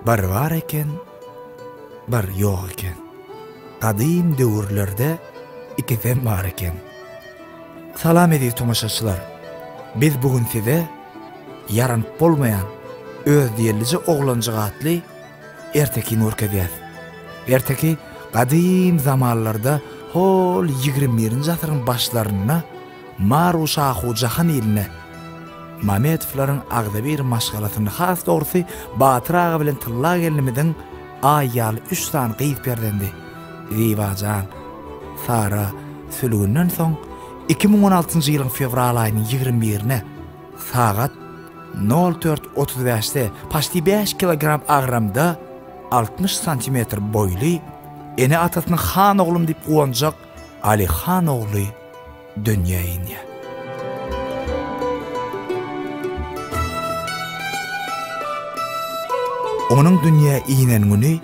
Bir var eken, bir yok eken. Qadim döwürlerde ikiden var eken. Salam edip tomaşaçylar. Biz bugün size yaranıp bolmayan öz diýerlice oglanjygatly erteki nurkedýäs. Erteki qadim zamanlarda hol 21-nji asyryň başlaryna Maruşahu jahan iline Mametovlaryň agda bir maşgalasyny has dogrusu Batyr ağa bilen Tylla gelinimiziň aýaly 3 tan gyýyp berdendi. Riwajan, Sara sülgünden soň 2016-njy ýylyň fevral aýynyň 21-ne sagat 04:35-de paşty 5 kilogram agramda 60 santimetr boýly ene atasynyň Han oglum diýip gowanjak Ali Han ogly dünýäge indi. Onuň dünýä inen güni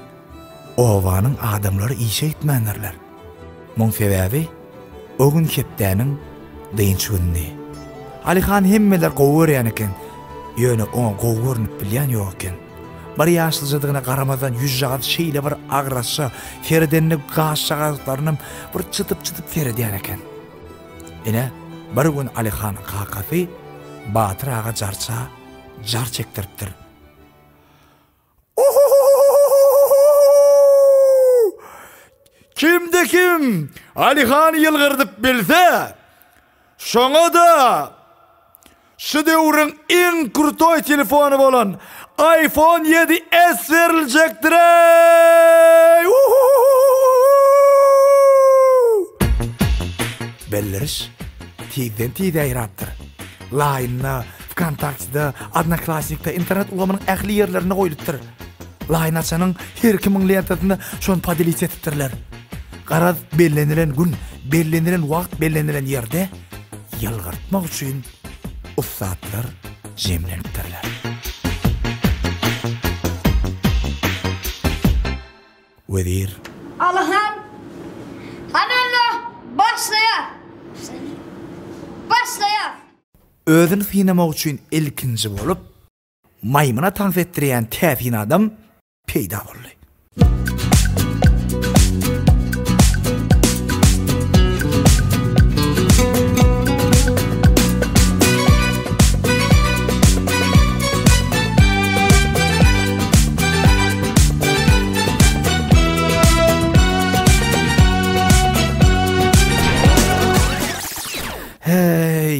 owanyň adamlary işe etmänlerler. Muň sebäbi o gün hepdäniň dynçygyny. Ali Han hemmeler gowurýan eken. Ýöne o gowurnyp bilýän ýok eken. Bir ýaşlyjydygyna garamadan 100 jagat şeýle bir agrasa, Feridenni gaşşagatlanyň bir çıtyp Feridän eken. Ene bir gün Ali Han kakasy Batyr ağa jar çekdiripdir. Kimde kim Ali Han ýylgyrdyp bilse, şoňa da şu döwrüň en kurtoy telefonu bolan iPhone 7s veriljekdir. Belleriş tiden ýaratdyr. Line-na, Kontaktda, Odnoklassnikda, internet ulamynyň ähli ýerlerine goýulypdyr. Line açanyň her kimiň lentasyna şon padelit etipdirler. Garaz bellenilen gün, bellenilen wagt, bellenilen ýerde ýylgyrtmak üçin ustadlar jemlenipdirler. Wedir Allah'ım hanalla başlayar. Özüni synamak üçin ilkinji bolup maymuna tans etdirýän täsin adam peýda boldy.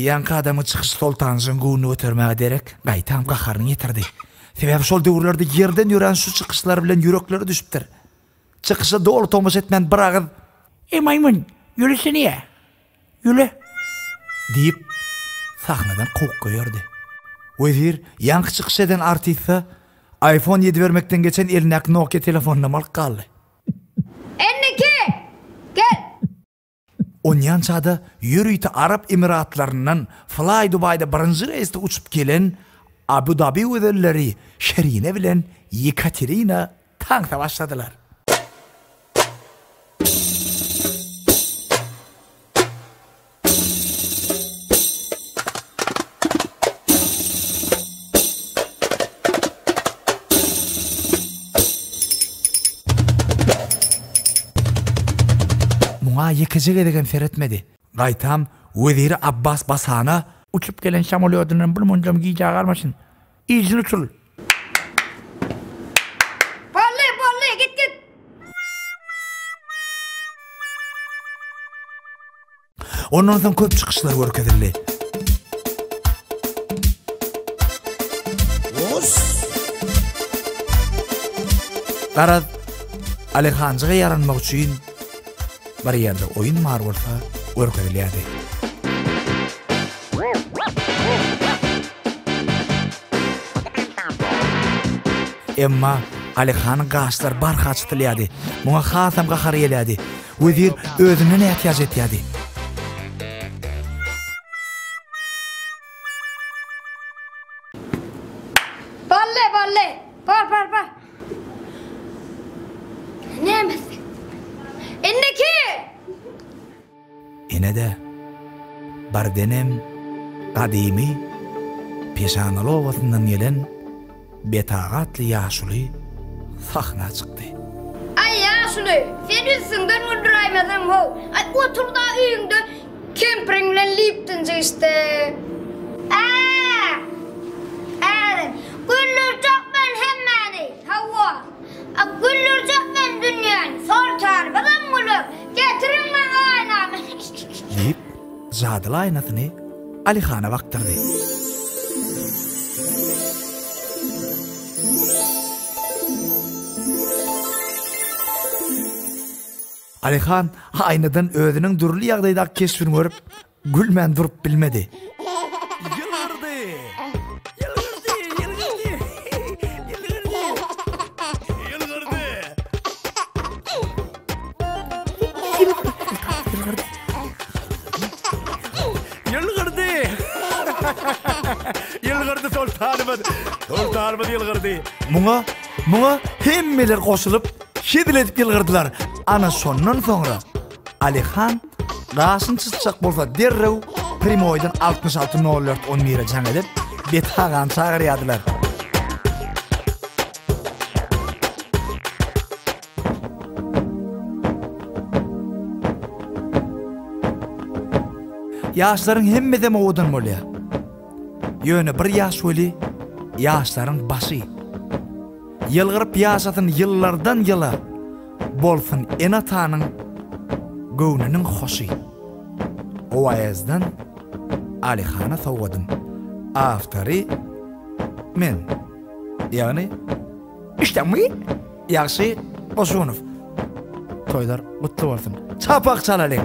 Yanka adamı çıkış soltansın güni ötermäge derek gaýtam gaharyny ýetirdi. Sebäbi şol döwürlerde ýerden ýören şu çıkışlar bilen ýürekleri düşüpdir. Çıkışa dolu tomuş etmän bir agyz maymun ýürüsene ýa. Ýüle diýip sahnadan kowuk goýardy. Wedir ýanky çıkış eden artistsa iPhone 7 vermekden geçen eline Nokia telefonuny alyp galdy. Enneki gel. Onyan çada yürüyte Arap Emiratlarından Fly Dubai'da birinci reisde uçup gelen Abu Dhabi özelleri Şerine bilen Yekaterina tankta başladılar. Muğa yekecek edegen seretmedi. Gaytam Veziri Abbas Basana uçup gelen şamolyodynyň bir munjam giýje garmaşyn. İzini uçul. Palle git. Ondan soň köp çıkışlar görkezildi. Garaz Ali Hanjyga yaranmak üçin bir ýerde oyun mar bolsa görkezilýärdi. Emma Ali Han'ın gaşlar barka çıtılıyady. Muňa hasam gahar gelýärdi. Wezir özüne näçe etýärdi. Balle. Par. Näme? Enneki? Ene de bardenem kadimi peşanalı ovasından gelen betagatly ýaşuly sahna çıktı. Ay Yaşlı, sen üstünden öldüremedin ho. Ay otur da üyüngde kempiringle Lipton'ca işte. Güllürcek ben hemmeni, Havva. Güllürcek ben dünyanı, sor tarbadan mulu. Getirin bana aynamı. Deyip, zadılı aynasını Alixana baktırdı. Alixan aynadan özünün durly ýagdaýdaky kesbirini görüp gülmän durup bilmedi. Yılgırdı. Yılgırdı sultanımız yılgırdı. Muňa hemmeler goşulyp şediledip yılgırdılar. Ana sondan sonra Alixan gaşyn çyçak bolsa derrew Primoydan 66 nollert 10 mira jaň edip betagan çagyrýadylar. Yaşlaryň hemmede mowudan bolýar. Ýöne bir ýaş weli ýaşlaryň başy. Yılgırıp ýaşatyn ýyllardan ýyla bolsun en atanyň göwnüniň hoşy. O aýazdan Alixana sowgadym. Aftary men. Ýagny işdemi? Ýaşy Oşunow. Toýlar gutly bolsun. Çapak çalaly.